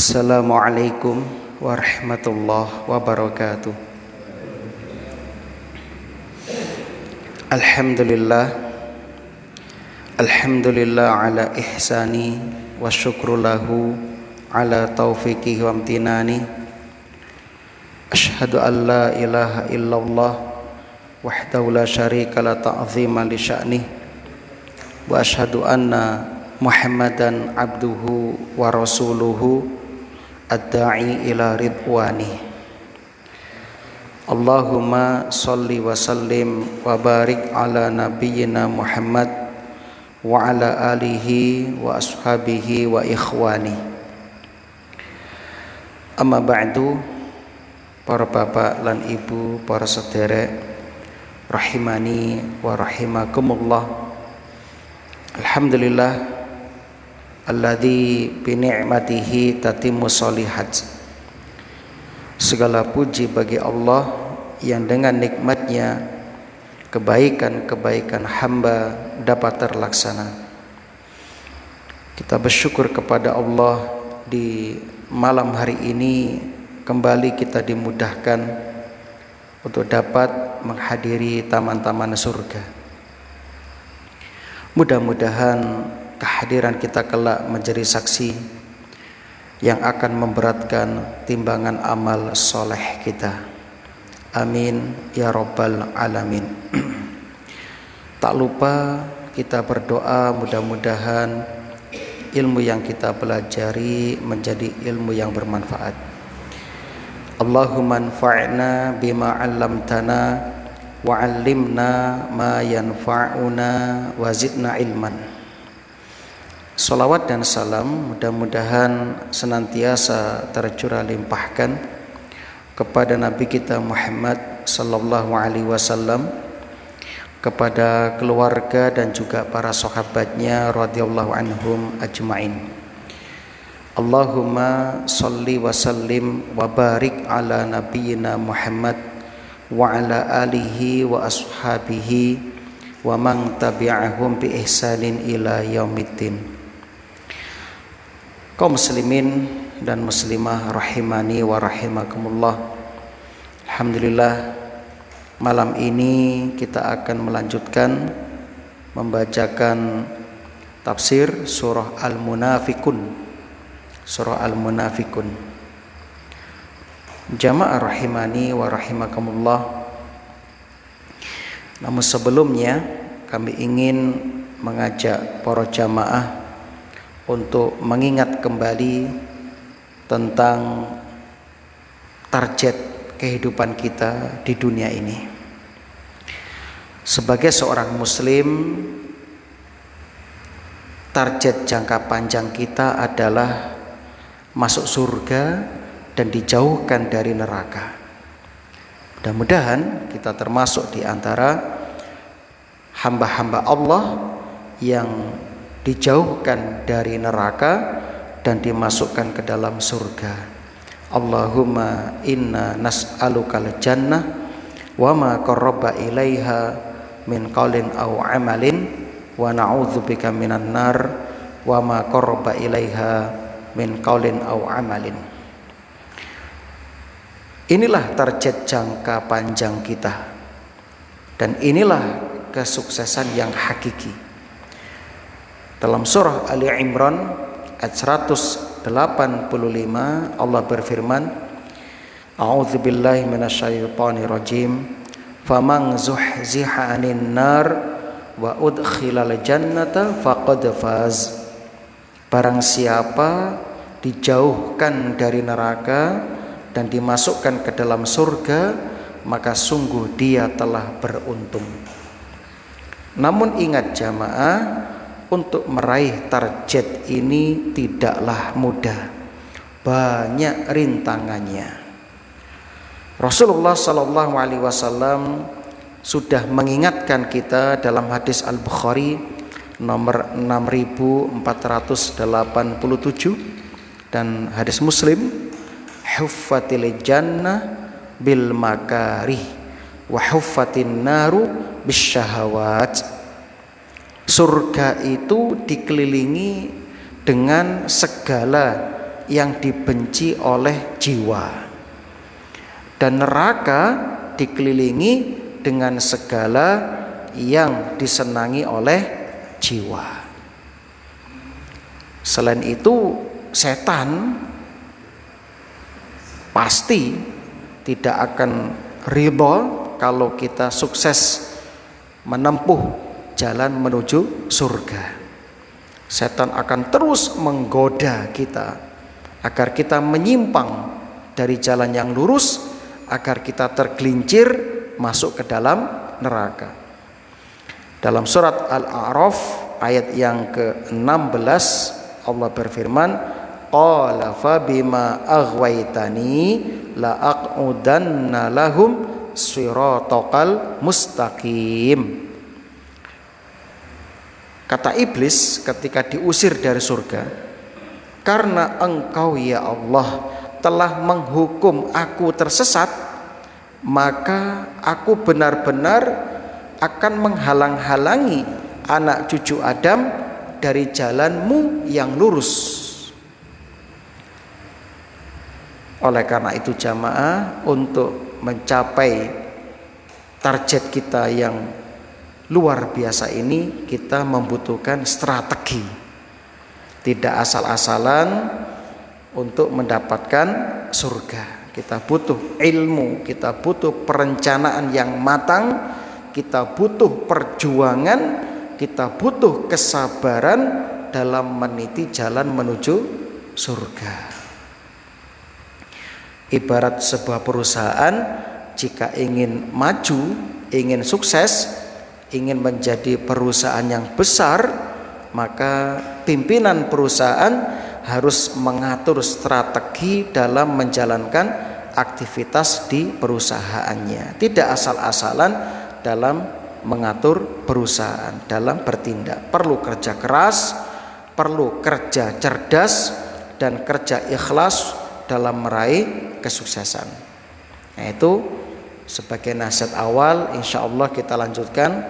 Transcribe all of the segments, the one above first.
Assalamualaikum warahmatullahi wabarakatuh. Alhamdulillah ala ihsani wa syukru lahu ala taufiqihi wa amtinani. Asyhadu an la ilaha illallah wahdahu la syarika la ta'zima li sya'nih wa asyhadu anna Muhammadan abduhu wa rasuluhu ad-da'i ila ridwani. Allahumma salli wa sallim wa barik ala nabiyyina Muhammad wa ala alihi wa ashabihi wa ikhwani. Amma ba'du, para bapak lan ibu, para sederek rahimani wa rahimakumullah. Alhamdulillah alladzi bi ni'matihi tatimmu sholihat. Segala puji bagi Allah yang dengan nikmatnya kebaikan-kebaikan hamba dapat terlaksana. Kita bersyukur kepada Allah di malam hari ini kembali kita dimudahkan untuk dapat menghadiri taman-taman surga. Mudah-mudahan kehadiran kita kelak menjadi saksi yang akan memberatkan timbangan amal soleh kita. Amin ya rabbal alamin. Tak lupa kita berdoa mudah-mudahan ilmu yang kita pelajari menjadi ilmu yang bermanfaat. Allahumma anfa'na bima 'allamtana wa 'allimna ma yanfa'una wa zidna ilman. Salawat dan salam mudah-mudahan senantiasa tercurah limpahkan kepada Nabi kita Muhammad sallallahu alaihi wasallam, kepada keluarga dan juga para sahabatnya radhiyallahu anhum ajmain. Allahumma salli wa sallim wa barik ala nabiyyina Muhammad wa ala alihi wa ashabihi wa man tabi'ahum bi ihsanin ila yaumiddin. Kaum muslimin dan muslimah rahimani wa rahimakumullah. Alhamdulillah, malam ini kita akan melanjutkan membacakan tafsir surah Al-Munafikun. Surah Al-Munafikun. Jamaah rahimani wa rahimakumullah. Namun sebelumnya kami ingin mengajak para jamaah untuk mengingat kembali tentang target kehidupan kita di dunia ini. Sebagai seorang muslim, target jangka panjang kita adalah masuk surga dan dijauhkan dari neraka. Mudah-mudahan kita termasuk di antara hamba-hamba Allah yang dijauhkan dari neraka dan dimasukkan ke dalam surga. Allahumma inna nas'alukal jannah wa ma qarraba ilaiha min qaulin aw amalin wa na'udzubika minan nar wa ma qarraba ilaiha min qaulin aw amalin. Inilah target jangka panjang kita, dan inilah kesuksesan yang hakiki. Dalam surah Ali Imran ayat 185 Allah berfirman, A'udzubillahi minasyaitonirrajim, faman zuhziha 'anil nar wa udkhilal jannata faqad faz. Barang siapa dijauhkan dari neraka dan dimasukkan ke dalam surga, maka sungguh dia telah beruntung. Namun ingat jamaah, untuk meraih target ini tidaklah mudah, banyak rintangannya. Rasulullah sallallahu alaihi wasallam sudah mengingatkan kita dalam hadis Al-Bukhari nomor 6487 dan hadis Muslim, huffatil jannah bil makarih wa huffatin naru bisyahawat. Surga itu dikelilingi dengan segala yang dibenci oleh jiwa. Dan neraka dikelilingi dengan segala yang disenangi oleh jiwa. Selain itu, setan pasti tidak akan ridho kalau kita sukses menempuh jalan menuju surga. Setan akan terus menggoda kita agar kita menyimpang dari jalan yang lurus, agar kita tergelincir masuk ke dalam neraka. Dalam surat Al-A'raf ayat yang ke-16 Allah berfirman, qala fa bima aghwaytani la aqudanna lahum siratal mustaqim. Kata iblis ketika diusir dari surga, karena engkau ya Allah telah menghukum aku tersesat, maka aku benar-benar akan menghalang-halangi anak cucu Adam dari jalanmu yang lurus. Oleh karena itu jamaah, untuk mencapai target kita yang luar biasa ini, kita membutuhkan strategi. Tidak asal-asalan untuk mendapatkan surga. Kita butuh ilmu, kita butuh perencanaan yang matang, kita butuh perjuangan, kita butuh kesabaran dalam meniti jalan menuju surga. Ibarat sebuah perusahaan, jika ingin maju, ingin sukses, ingin menjadi perusahaan yang besar, maka pimpinan perusahaan harus mengatur strategi dalam menjalankan aktivitas di perusahaannya. Tidak asal-asalan dalam mengatur perusahaan, dalam bertindak. Perlu kerja keras, perlu kerja cerdas, dan kerja ikhlas dalam meraih kesuksesan. Nah, itu sebagai nasihat awal, insya Allah kita lanjutkan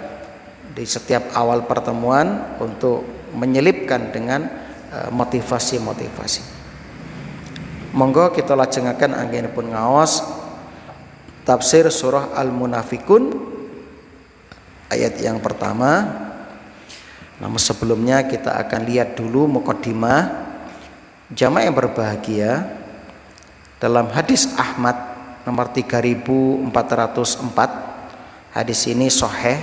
di setiap awal pertemuan untuk menyelipkan dengan motivasi-motivasi. Monggo kita lajengaken anggenipun ngaos tafsir surah Al-Munafikun ayat yang pertama. Namun sebelumnya kita akan lihat dulu mukadimah. Jamaah yang berbahagia, dalam hadis Ahmad nomor 3404, hadis ini sahih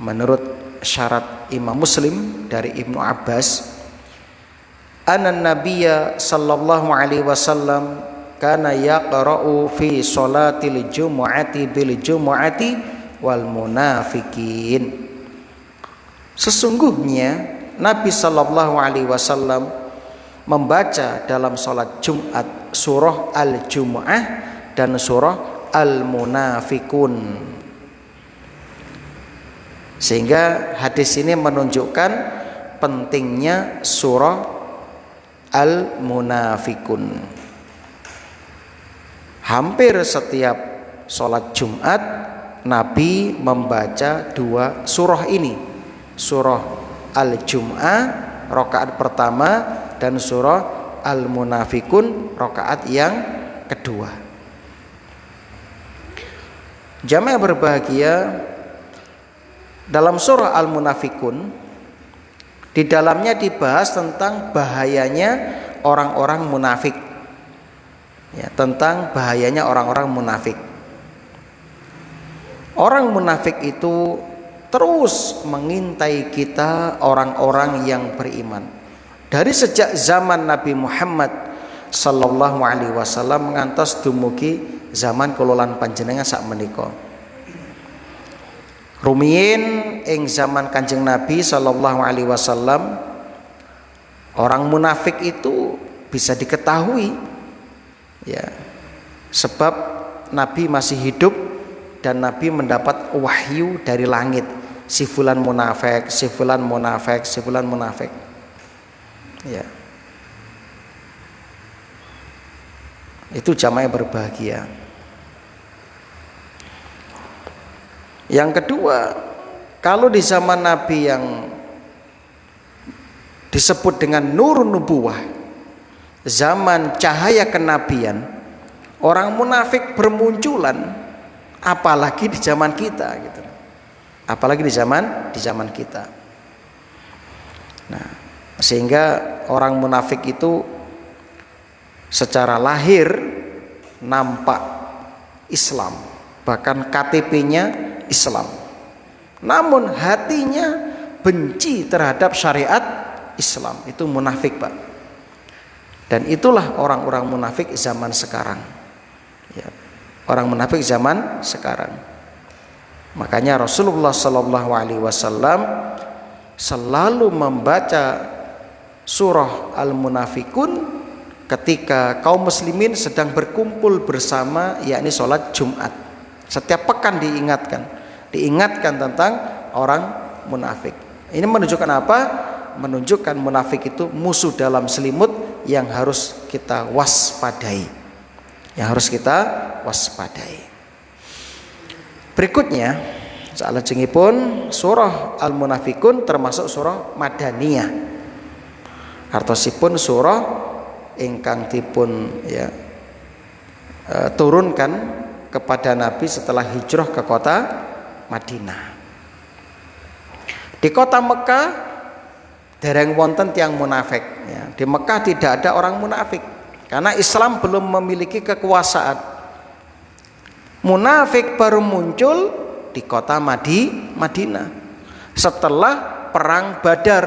menurut syarat Imam Muslim dari Ibnu Abbas, anan nabiyya sallallahu alaihi wasallam kana yaqra'u fi sholatil jumu'ati bil jumu'ati wal munafikin. Sesungguhnya Nabi sallallahu alaihi wasallam membaca dalam sholat Jumat surah Al-Jumu'ah dan surah Al-Munafikun. Sehingga hadis ini menunjukkan pentingnya surah Al-Munafikun. Hampir setiap sholat Jumat Nabi membaca dua surah ini, surah Al-Jum'ah rakaat pertama dan surah Al-Munafikun rakaat yang kedua. Jamaah berbahagia, dalam surah Al-Munafikun di dalamnya dibahas tentang bahayanya orang-orang munafik. Ya, tentang bahayanya orang-orang munafik. Orang munafik itu terus mengintai kita, orang-orang yang beriman. Dari sejak zaman Nabi Muhammad sallallahu alaihi wasallam ngantos dumugi zaman kula lan panjenengan sak menika. Rumiyin ing zaman Kanjeng Nabi sallallahu alaihi wasallam, orang munafik itu bisa diketahui, ya, sebab Nabi masih hidup dan Nabi mendapat wahyu dari langit, si fulan munafik, si fulan munafik, si fulan munafik, ya. Itu jamaah berbahagia. Yang kedua, kalau di zaman Nabi yang disebut dengan nur nubuwah, zaman cahaya kenabian, orang munafik bermunculan, apalagi di zaman kita gitu. Apalagi di zaman kita. Nah, sehingga orang munafik itu secara lahir nampak Islam, bahkan KTP-nya Islam, namun hatinya benci terhadap syariat Islam. Itu munafik, Pak. Dan itulah orang-orang munafik zaman sekarang ya, orang munafik zaman sekarang. Makanya Rasulullah SAW selalu membaca surah Al-Munafikun ketika kaum muslimin sedang berkumpul bersama, yakni sholat Jumat. Setiap pekan diingatkan tentang orang munafik. Ini menunjukkan apa? Menunjukkan munafik itu musuh dalam selimut yang harus kita waspadai. Berikutnya, salajengipun surah Al-Munafikun termasuk surah Madaniyah. Artosipun surah ingkang dipun turunkan kepada Nabi setelah hijrah ke kota Madinah. Di kota Mekah dereng wonten tiang munafik ya. Di Mekah tidak ada orang munafik karena Islam belum memiliki kekuasaan. Munafik baru muncul di kota Madinah setelah perang Badar,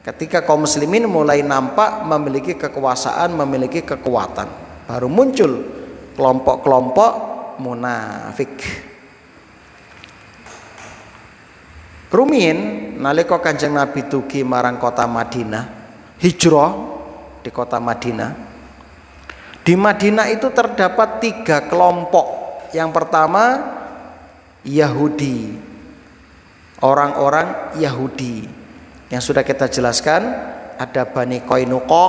ketika kaum muslimin mulai nampak memiliki kekuasaan, memiliki kekuatan, baru muncul kelompok-kelompok munafik. Rumiyin nalika Kanjeng Nabi dugi marang kota Madinah, hijrah di kota Madinah. Di Madinah itu terdapat 3 kelompok. Yang pertama Yahudi, orang-orang Yahudi yang sudah kita jelaskan, ada Bani Qainuqa,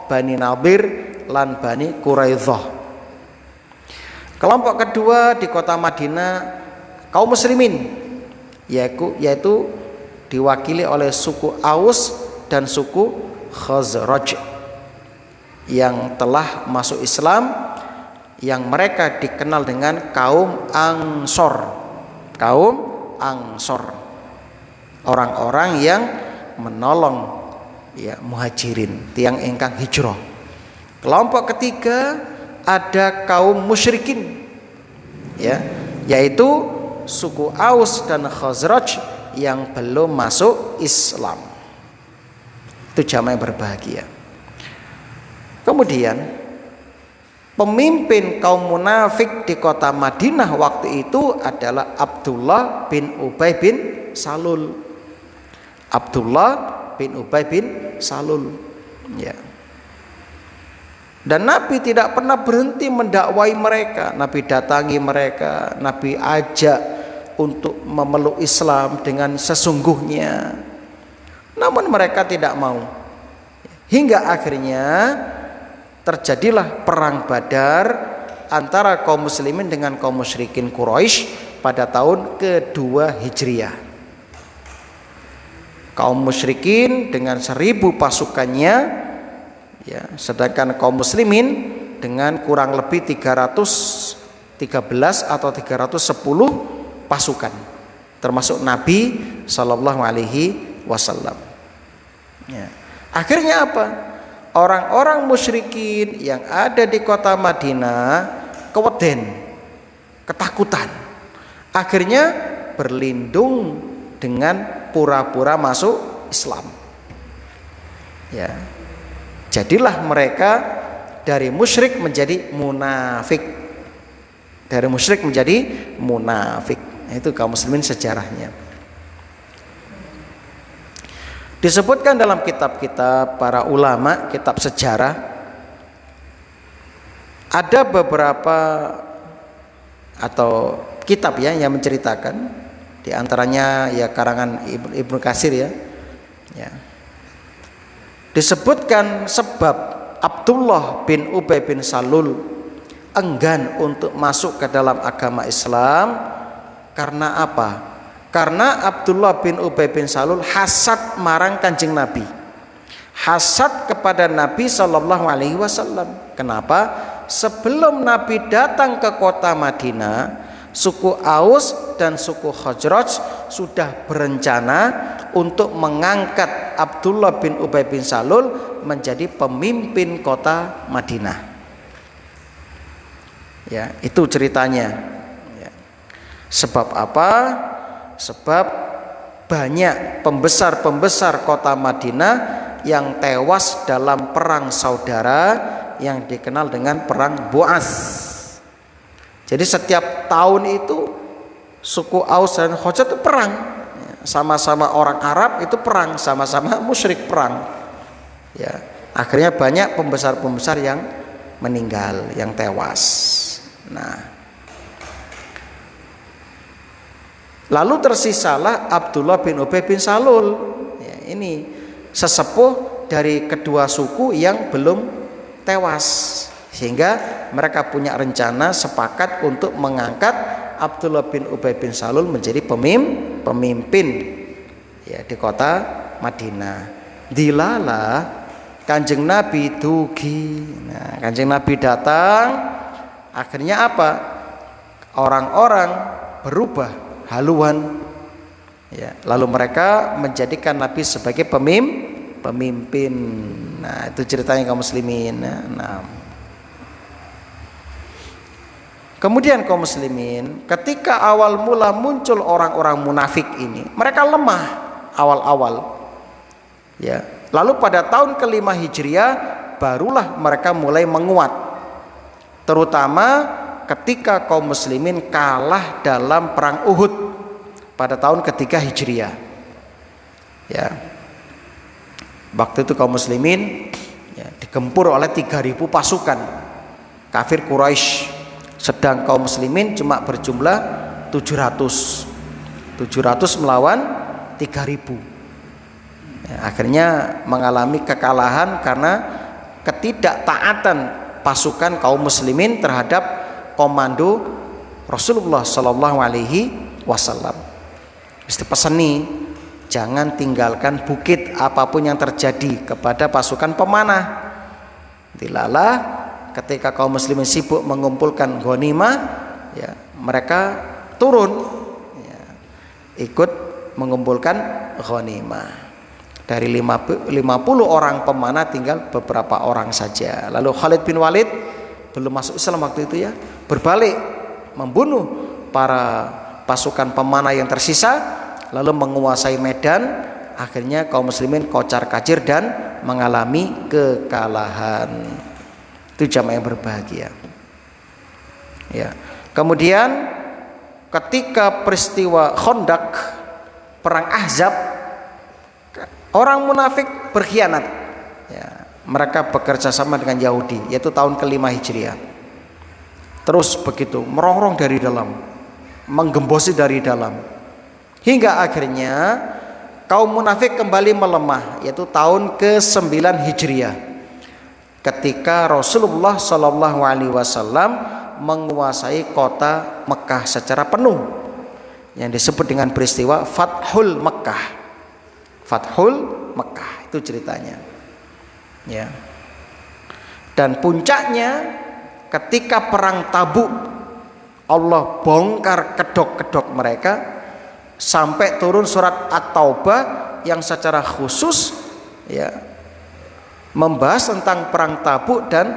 Bani Nadir, lan Bani Quraidzah. Kelompok kedua di kota Madinah kaum muslimin, yaitu diwakili oleh suku Aus dan suku Khazraj yang telah masuk Islam, yang mereka dikenal dengan kaum Ansor. Orang-orang yang menolong muhajirin, tiang ingkang hijrah. Kelompok ketiga ada kaum musyrikin yaitu suku Aus dan Khazraj yang belum masuk Islam. Itu jamaah yang berbahagia. Kemudian pemimpin kaum munafik di kota Madinah waktu itu adalah Abdullah bin Ubay bin Salul. Ya. Dan Nabi tidak pernah berhenti mendakwai mereka. Nabi datangi mereka, Nabi ajak untuk memeluk Islam dengan sesungguhnya. Namun mereka tidak mau. Hingga akhirnya terjadilah perang Badar antara kaum muslimin dengan kaum musyrikin Quraisy pada tahun kedua Hijriah. Kaum musyrikin dengan 1000 pasukannya, sedangkan kaum muslimin dengan kurang lebih 313 atau 310 pasukan, termasuk Nabi Shallallahu Alaihi Wasallam. Akhirnya apa? Orang-orang musyrikin yang ada di kota Madinah keweden, ketakutan. Akhirnya berlindung dengan pura-pura masuk Islam. Jadilah mereka dari musyrik menjadi munafik. Itu kaum muslimin sejarahnya. Disebutkan dalam kitab-kitab para ulama, kitab sejarah, ada beberapa atau kitab yang menceritakan, di antaranya karangan Ibnu Katsir disebutkan sebab Abdullah bin Ubay bin Salul enggan untuk masuk ke dalam agama Islam karena apa? Karena Abdullah bin Ubay bin Salul hasad marang Kanjeng Nabi, hasad kepada Nabi Shallallahu Alaihi Wasallam. Kenapa? Sebelum Nabi datang ke kota Madinah, suku Aus dan suku Khazraj sudah berencana untuk mengangkat Abdullah bin Ubay bin Salul menjadi pemimpin kota Madinah. Ya, itu ceritanya. Ya. Sebab apa? Sebab banyak pembesar-pembesar kota Madinah yang tewas dalam perang saudara yang dikenal dengan perang Bu'as. Jadi setiap tahun itu suku Aus dan Khazraj itu perang, sama-sama orang Arab itu perang, sama-sama musyrik perang. Ya, akhirnya banyak pembesar-pembesar yang meninggal, yang tewas. Nah, lalu tersisalah Abdullah bin Ubay bin Salul. Ya, ini sesepuh dari kedua suku yang belum tewas, sehingga mereka punya rencana sepakat untuk mengangkat Abdullah bin Ubay bin Salul menjadi pemimpin ya di kota Madinah. Dilala Kanjeng Nabi dugi. Nah, Kanjeng Nabi datang, akhirnya apa? Orang-orang berubah haluan. Ya, lalu mereka menjadikan Nabi sebagai pemimpin. Nah, itu ceritanya kaum muslimin. Nah, kemudian kaum muslimin, ketika awal mula muncul orang-orang munafik ini, mereka lemah awal-awal. Ya, lalu pada tahun kelima Hijriah barulah mereka mulai menguat. Terutama ketika kaum muslimin kalah dalam perang Uhud pada tahun ketiga Hijriah. Ya. Waktu itu kaum muslimin ya, digempur oleh 3.000 pasukan kafir Quraisy. Sedang kaum muslimin cuma berjumlah 700 melawan 3.000. Ya, akhirnya mengalami kekalahan karena ketidaktaatan pasukan kaum muslimin terhadap komando Rasulullah Shallallahu Alaihi Wasallam. Peseni, jangan tinggalkan bukit apapun yang terjadi kepada pasukan pemanah. Dilala ketika kaum muslimin sibuk mengumpulkan ghanimah, ya, mereka turun ya, ikut mengumpulkan ghanimah. Dari 50 orang pemanah tinggal beberapa orang saja. Lalu Khalid bin Walid belum masuk Islam waktu itu ya, berbalik membunuh para pasukan pemanah yang tersisa, lalu menguasai medan. Akhirnya kaum muslimin kocar-kacir dan mengalami kekalahan. Itu jamaah yang berbahagia. Ya. Kemudian ketika peristiwa Khandaq, perang Ahzab, orang munafik berkhianat. Ya, mereka bekerja sama dengan Yahudi, yaitu tahun kelima Hijriah. Terus begitu merongrong dari dalam, menggembosi dari dalam, hingga akhirnya kaum munafik kembali melemah, yaitu tahun ke-9 Hijriah, ketika Rasulullah Shallallahu Alaihi Wasallam menguasai kota Mekah secara penuh, yang disebut dengan peristiwa Fathul Mekah. Fathul Mekah itu ceritanya. Ya. Dan puncaknya ketika perang Tabuk, Allah bongkar kedok-kedok mereka sampai turun surat At-Taubah yang secara khusus ya membahas tentang perang Tabuk dan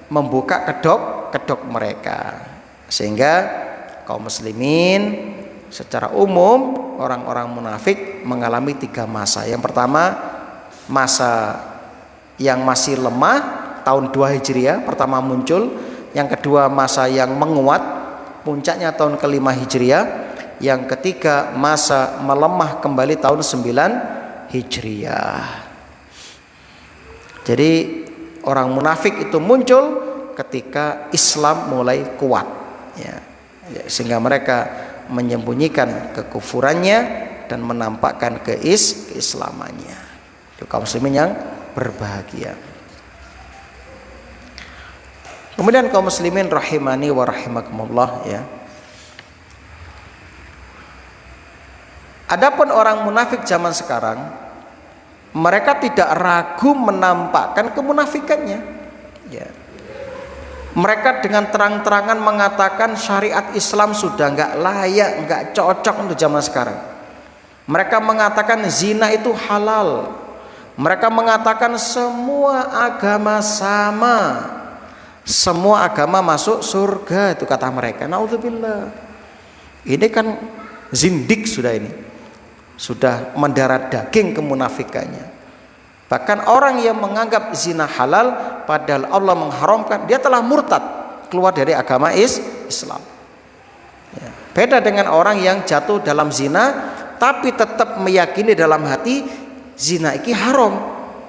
membuka kedok-kedok mereka, sehingga kaum muslimin secara umum orang-orang munafik mengalami 3 masa. Yang pertama, masa yang masih lemah, tahun 2 Hijriah pertama muncul. Yang kedua, masa yang menguat, puncaknya tahun kelima Hijriah. Yang ketiga, masa melemah kembali tahun 9 Hijriah. Jadi orang munafik itu muncul ketika Islam mulai kuat ya, sehingga mereka menyembunyikan kekufurannya dan menampakkan keislamannya. Itu kaum muslimin yang berbahagia. Kemudian kaum muslimin rahimani wa rahimakumullah ya. Adapun orang munafik zaman sekarang mereka tidak ragu menampakkan kemunafikannya. Ya. Mereka dengan terang-terangan mengatakan syariat Islam sudah nggak layak, nggak cocok untuk zaman sekarang. Mereka mengatakan zina itu halal. Mereka mengatakan semua agama sama, semua agama masuk surga, itu kata mereka. Naudzubillah. Ini kan zindik sudah ini, sudah mendarah daging kemunafikannya. Bahkan orang yang menganggap zina halal padahal Allah mengharamkan, dia telah murtad, keluar dari agama Islam. Ya. Beda dengan orang yang jatuh dalam zina tapi tetap meyakini dalam hati zina ini haram.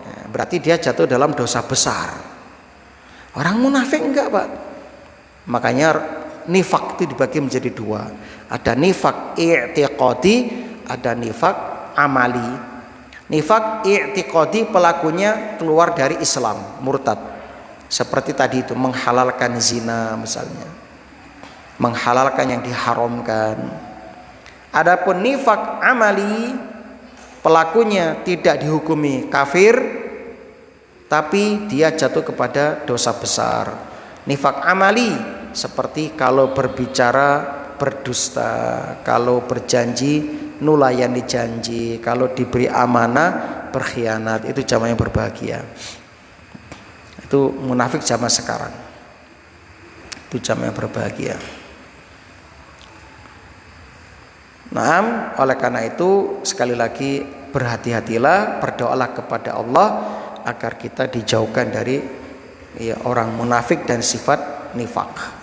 Ya, berarti dia jatuh dalam dosa besar. Orang munafik enggak, Pak. Makanya nifak itu dibagi menjadi dua. Ada nifak i'tiqadi, ada nifak amali. Nifak i'tiqadi pelakunya keluar dari Islam, murtad. Seperti tadi itu, menghalalkan zina misalnya, menghalalkan yang diharamkan. Adapun nifak amali, pelakunya tidak dihukumi kafir, tapi dia jatuh kepada dosa besar. Nifak amali seperti kalau berbicara berdusta, kalau berjanji nulayani janji, kalau diberi amanah berkhianat. Itu zaman yang berbahagia. Itu munafik zaman sekarang. Itu zaman yang berbahagia. Nah, oleh karena itu sekali lagi berhati-hatilah, berdoalah kepada Allah agar kita dijauhkan dari orang munafik dan sifat nifak.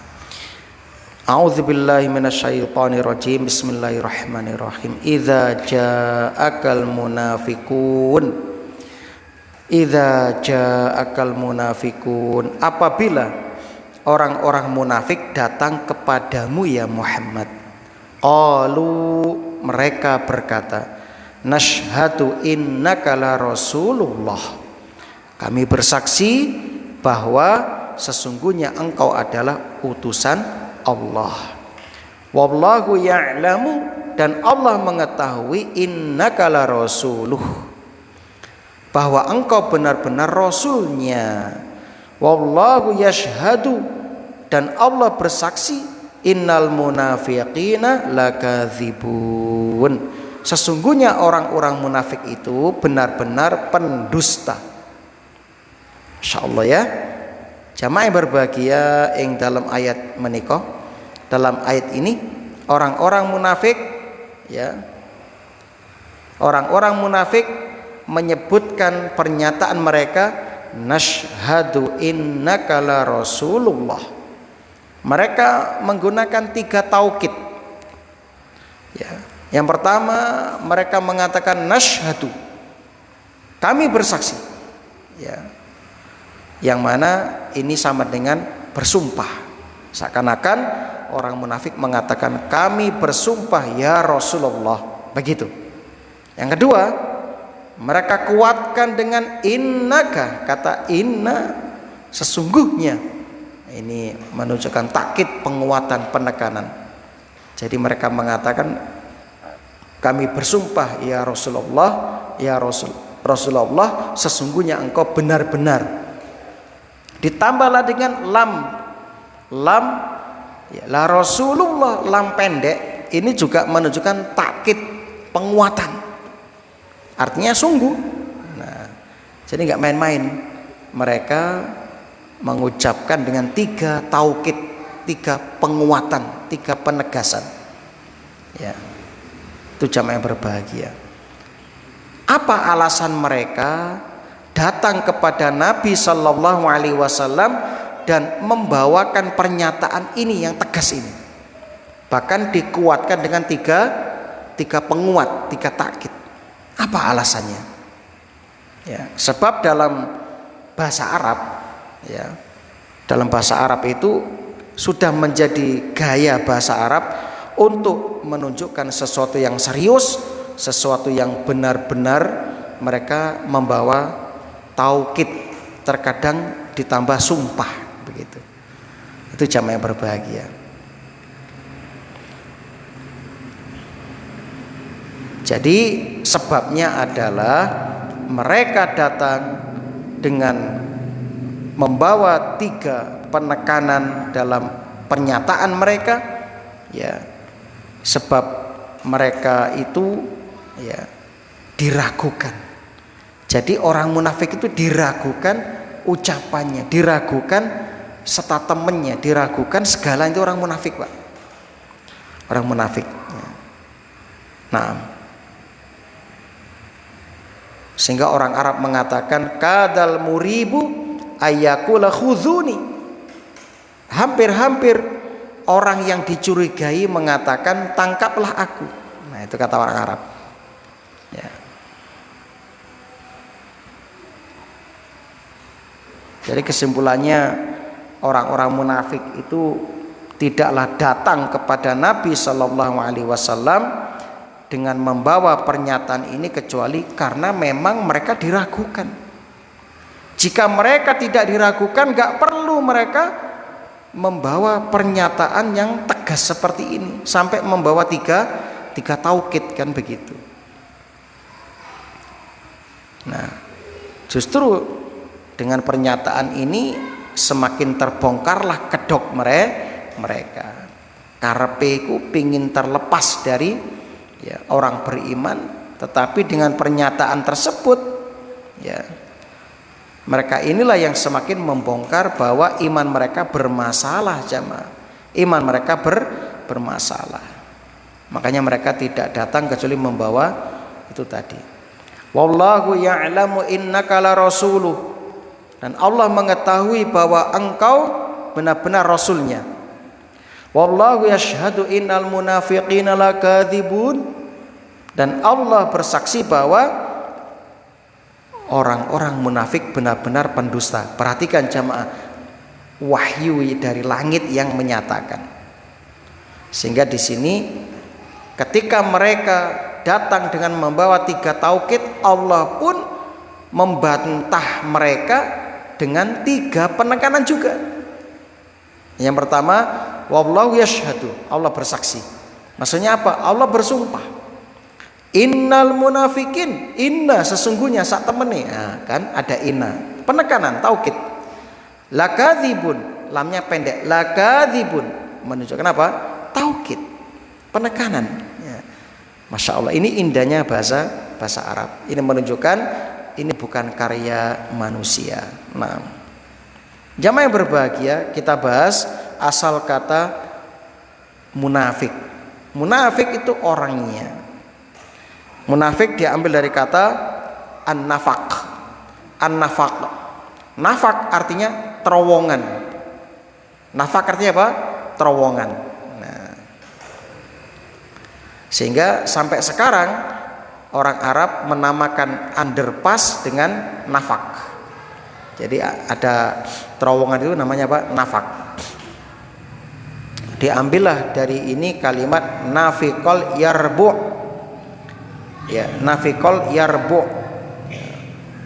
A'udzubillahi minasyaitonirrajim. Bismillahirrahmanirrahim. Idza ja'akal munafiqun. Idza ja'akal munafiqun. Apabila orang-orang munafik datang kepadamu ya Muhammad. Qalu, mereka berkata, nashhadu innaka la rasulullah. Kami bersaksi bahwa sesungguhnya engkau adalah utusan Allah. Wallahu ya'lamu, dan Allah mengetahui innaka la rasuluh, bahwa engkau benar-benar rasulnya. Wallahu yashhadu, dan Allah bersaksi innal munafiqina lakadzibun, sesungguhnya orang-orang munafik itu benar-benar pendusta. Insyaallah ya. Jamaah yang berbahagia yang dalam ayat menika, dalam ayat ini orang-orang munafik ya, orang-orang munafik menyebutkan pernyataan mereka, nashhadu innaka la rasulullah. Mereka menggunakan 3 taukid ya. Yang pertama mereka mengatakan nashhadu, kami bersaksi ya, yang mana ini sama dengan bersumpah, seakan-akan orang munafik mengatakan kami bersumpah ya Rasulullah, begitu. Yang kedua mereka kuatkan dengan innaka, kata inna, sesungguhnya. Ini menunjukkan takkid, penguatan, penekanan. Jadi mereka mengatakan kami bersumpah ya Rasulullah, ya Rasulullah, sesungguhnya engkau benar-benar. Ditambahlah dengan lam ya, la Rasulullah, lam pendek, ini juga menunjukkan takkid, penguatan, artinya sungguh. Nah, jadi nggak main-main mereka mengucapkan dengan 3 taukid, 3 penguatan, 3 penegasan ya. Itu jamaah yang berbahagia. Apa alasan mereka datang kepada Nabi Sallallahu Alaihi Wasallam dan membawakan pernyataan ini yang tegas ini, bahkan dikuatkan dengan tiga penguat, 3 takkid? Apa alasannya ya? Sebab dalam bahasa Arab ya, dalam bahasa Arab itu sudah menjadi gaya bahasa Arab untuk menunjukkan sesuatu yang serius, sesuatu yang benar-benar mereka membawa taukid, terkadang ditambah sumpah, begitu. Itu jamaah yang berbahagia. Jadi sebabnya adalah mereka datang dengan membawa 3 penekanan dalam pernyataan mereka, ya, sebab mereka itu ya diragukan. Jadi orang munafik itu diragukan ucapannya, diragukan statementnya, diragukan segala. Itu orang munafik, Pak. Orang munafik. Nah, sehingga orang Arab mengatakan kadal muribu ayyakula khuzuni. Hampir-hampir orang yang dicurigai mengatakan tangkaplah aku. Nah, itu kata orang Arab. Ya. Jadi kesimpulannya, orang-orang munafik itu tidaklah datang kepada Nabi Shallallahu Alaihi Wasallam dengan membawa pernyataan ini kecuali karena memang mereka diragukan. Jika mereka tidak diragukan, gak perlu mereka membawa pernyataan yang tegas seperti ini sampai membawa tiga taukid, kan begitu. Nah, justru dengan pernyataan ini semakin terbongkarlah kedok mereka. Karepeku pingin terlepas dari ya orang beriman, tetapi dengan pernyataan tersebut ya mereka inilah yang semakin membongkar bahwa iman mereka bermasalah, jamaah. Iman mereka bermasalah. Makanya mereka tidak datang kecuali membawa itu tadi. Wallahu ya'lamu innaka la rasuluh. Dan Allah mengetahui bahwa engkau benar-benar rasulnya. Wallahu yashhadu innal munafiqina lakadzibun. Dan Allah bersaksi bahwa orang-orang munafik benar-benar pendusta. Perhatikan jamaah, wahyu dari langit yang menyatakan. Sehingga di sini ketika mereka datang dengan membawa 3 taukid, Allah pun membantah mereka dengan 3 penekanan juga. Yang pertama, wallahu yashhadu, Allah bersaksi. Maksudnya apa? Allah bersumpah. Innal munafikin, inna sesungguhnya sak temene. Nah, kan ada inna, penekanan taukid. Lakadzibun, lamnya pendek. Lakadzibun menunjukkan apa? Taukid, penekanan. Ya. Masya Allah, ini indahnya bahasa Arab. Ini menunjukkan ini bukan karya manusia. Nah, jamaah yang berbahagia, kita bahas asal kata munafik. Munafik itu orangnya. Munafik diambil dari kata an-nafaq. An-nafaq. Nafaq artinya terowongan. Nafaq artinya apa? Terowongan. Nah, sehingga sampai sekarang orang Arab menamakan underpass dengan nafaq. Jadi ada terowongan itu namanya apa? Nafaq. Diambillah dari ini kalimat nafiqol yarbu. Ya, nafiqol yarbu.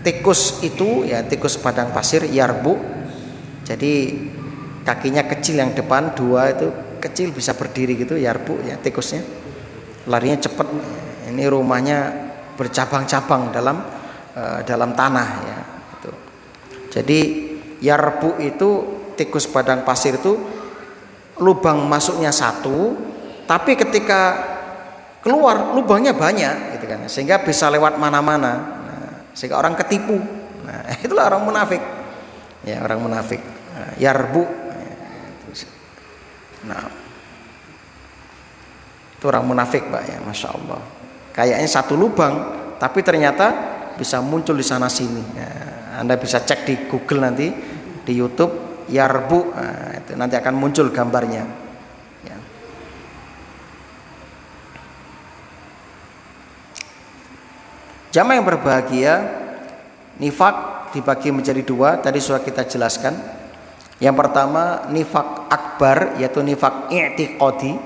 Tikus itu ya tikus padang pasir yarbu. Jadi kakinya kecil, yang depan 2 itu kecil, bisa berdiri gitu, yarbu ya tikusnya. Larinya cepat. Ini rumahnya bercabang-cabang dalam tanah ya. Itu. Jadi yarbu itu tikus padang pasir itu lubang masuknya 1, tapi ketika keluar lubangnya banyak, gitu kan, sehingga bisa lewat mana-mana. Nah, sehingga orang ketipu. Nah, itulah orang munafik. Ya, orang munafik. Nah, yarbu. Nah, itu orang munafik, Pak ya, masya Allah. Kayaknya 1 lubang, tapi ternyata bisa muncul di sana sini. Ya, Anda bisa cek di Google nanti, di YouTube yarbu, nah, itu nanti akan muncul gambarnya. Ya. Jamaah yang berbahagia, nifak dibagi menjadi 2. Tadi sudah kita jelaskan. Yang pertama nifak akbar, yaitu nifak i'tiqadi,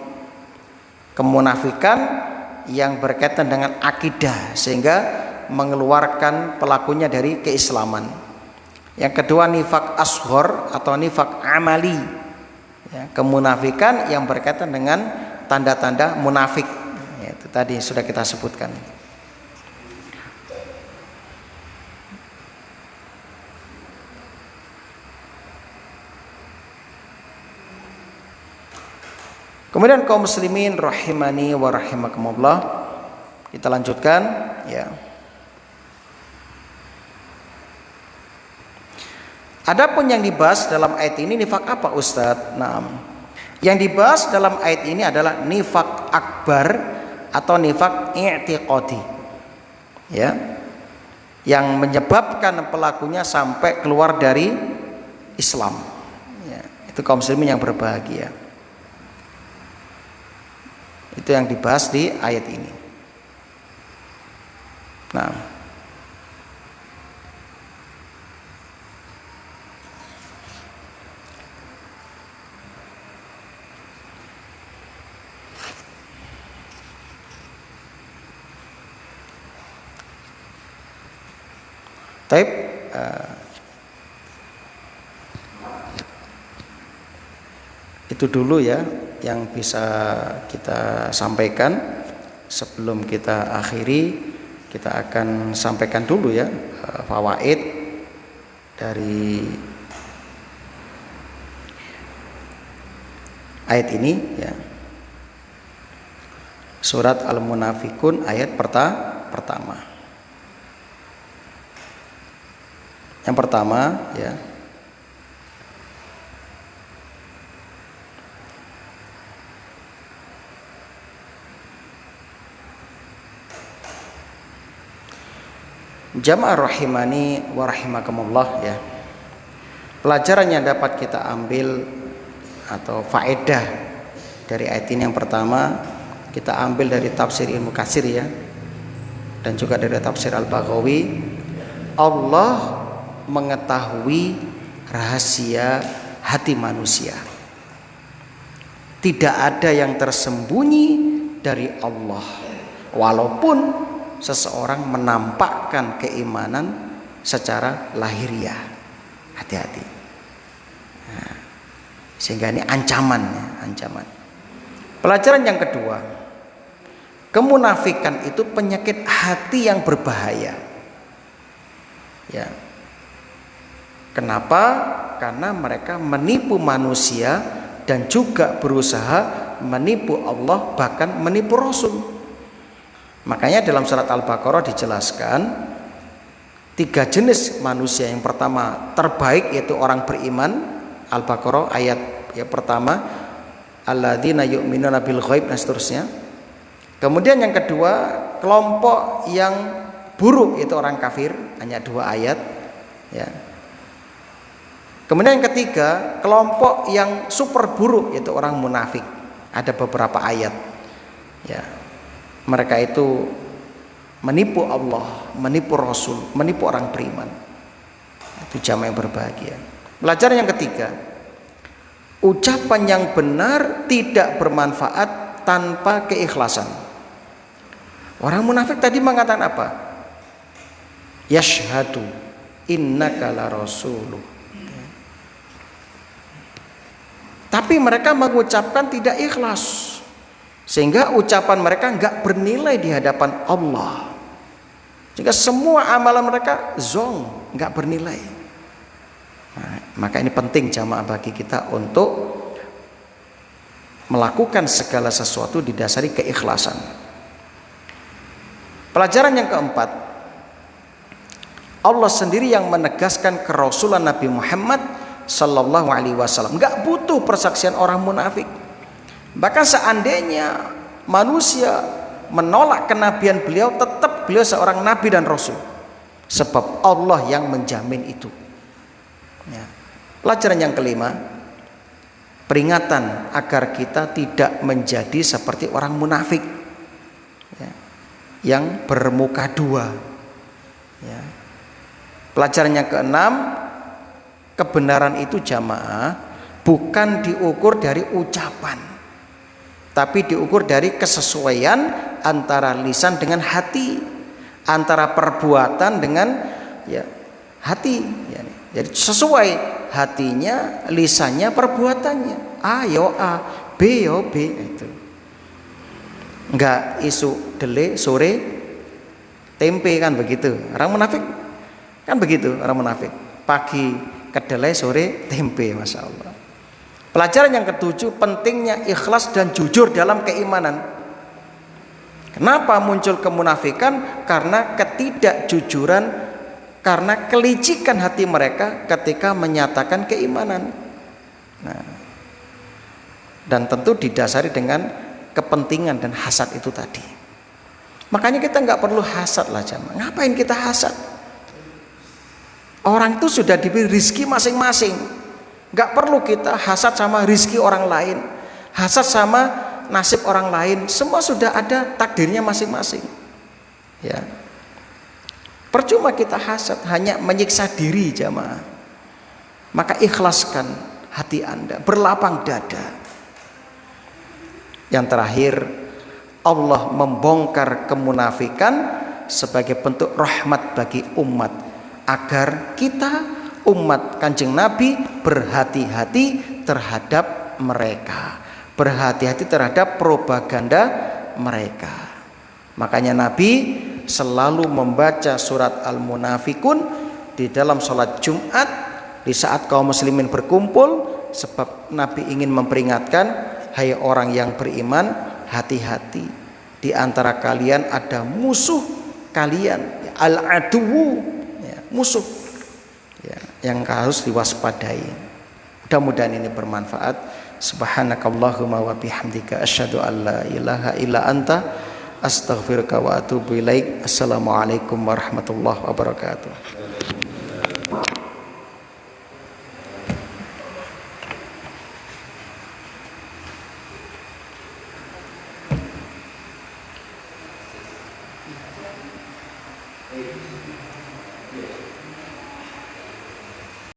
kemunafikan yang berkaitan dengan akidah sehingga mengeluarkan pelakunya dari keislaman. Yang kedua nifak ashghar atau nifak amali, ya, kemunafikan yang berkaitan dengan tanda-tanda munafik, ya, itu tadi sudah kita sebutkan. Kemudian kaum muslimin rahimani wa rahimakumullah, kita lanjutkan ya. Adapun yang dibahas dalam ayat ini nifak apa Ustadz? Nah, yang dibahas dalam ayat ini adalah nifak akbar atau nifak i'tiqadi. Ya. Yang menyebabkan pelakunya sampai keluar dari Islam. Ya, itu kaum muslimin yang berbahagia. Itu yang dibahas di ayat ini. Nah, taib itu dulu ya yang bisa kita sampaikan. Sebelum kita akhiri, kita akan sampaikan dulu ya fawaid dari ayat ini ya. Surat Al-Munafikun ayat pertama. Yang pertama ya, jamaah rahimani wa rahimakumullah ya. Pelajaran yang dapat kita ambil atau faedah dari ayat ini, yang pertama kita ambil dari tafsir Ibnu Katsir ya, dan juga dari tafsir Al-Baghawi. Allah mengetahui rahasia hati manusia. Tidak ada yang tersembunyi dari Allah, walaupun seseorang menampakkan keimanan secara lahiriah. Hati-hati. Nah, sehingga ini ancaman. Pelajaran yang kedua, kemunafikan itu penyakit hati yang berbahaya. Ya. Kenapa? Karena mereka menipu manusia dan juga berusaha menipu Allah, bahkan menipu Rasul. Makanya dalam surat Al-Baqarah dijelaskan 3 jenis manusia. Yang pertama terbaik yaitu orang beriman. Al-Baqarah ayat yang pertama, alladzina yu'minuna bil ghaib dan seterusnya. Kemudian yang kedua, kelompok yang buruk itu orang kafir, hanya 2 ayat ya. Kemudian yang ketiga, kelompok yang super buruk yaitu orang munafik, ada beberapa ayat ya. Mereka itu menipu Allah, menipu Rasul, menipu orang beriman. Itu jamaah yang berbahagia. Pelajaran yang ketiga, ucapan yang benar tidak bermanfaat tanpa keikhlasan. Orang munafik tadi mengatakan apa? Yashhadu innaka la rasuluh. Tapi mereka mengucapkan tidak ikhlas, sehingga ucapan mereka enggak bernilai di hadapan Allah. Sehingga semua amalan mereka zong, enggak bernilai. Nah, maka ini penting jamaah bagi kita untuk melakukan segala sesuatu didasari keikhlasan. Pelajaran yang keempat, Allah sendiri yang menegaskan kerasulan Nabi Muhammad Sallallahu Alaihi Wasallam, nggak butuh persaksian orang munafik. Bahkan seandainya manusia menolak kenabian beliau, tetap beliau seorang nabi dan rasul, sebab Allah yang menjamin itu ya. Pelajaran yang kelima, peringatan agar kita tidak menjadi seperti orang munafik ya, yang bermuka dua ya. Pelajaran yang keenam, kebenaran itu jamaah bukan diukur dari ucapan, tapi diukur dari kesesuaian antara lisan dengan hati, antara perbuatan dengan ya hati ya. Jadi sesuai hatinya, lisannya, perbuatannya. A yo A, B yo B, itu. Enggak isu dele sore tempe kan begitu. Orang munafik kan begitu, orang munafik. Pagi kedelai, sore tempe, masya Allah. Pelajaran yang ketujuh, pentingnya ikhlas dan jujur dalam keimanan. Kenapa muncul kemunafikan? Karena ketidakjujuran, karena kelicikan hati mereka ketika menyatakan keimanan. Nah, dan tentu didasari dengan kepentingan dan hasad itu tadi. Makanya kita nggak perlu hasad lah jamaah. Ngapain kita hasad? Orang itu sudah diberi rizki masing-masing. Nggak perlu kita hasad sama rizki orang lain, hasad sama nasib orang lain. Semua sudah ada takdirnya masing-masing. Ya, percuma kita hasad, hanya menyiksa diri jamaah. Maka ikhlaskan hati Anda, berlapang dada. Yang terakhir, Allah membongkar kemunafikan sebagai bentuk rahmat bagi umat, agar kita umat Kanjeng Nabi berhati-hati terhadap mereka, berhati-hati terhadap propaganda mereka. Makanya Nabi selalu membaca surat Al-Munafikun di dalam sholat Jumat di saat kaum muslimin berkumpul, sebab Nabi ingin memperingatkan, hai orang yang beriman, hati-hati, di antara kalian ada musuh kalian, al-aduwu, ya, musuh ya, yang harus diwaspadai. Mudah-mudahan ini bermanfaat. Subhanakallahumma wa bihamdika asyhadu an la ilaha illa anta astaghfiruka wa atubu ilaik. Assalamualaikum warahmatullahi wabarakatuh.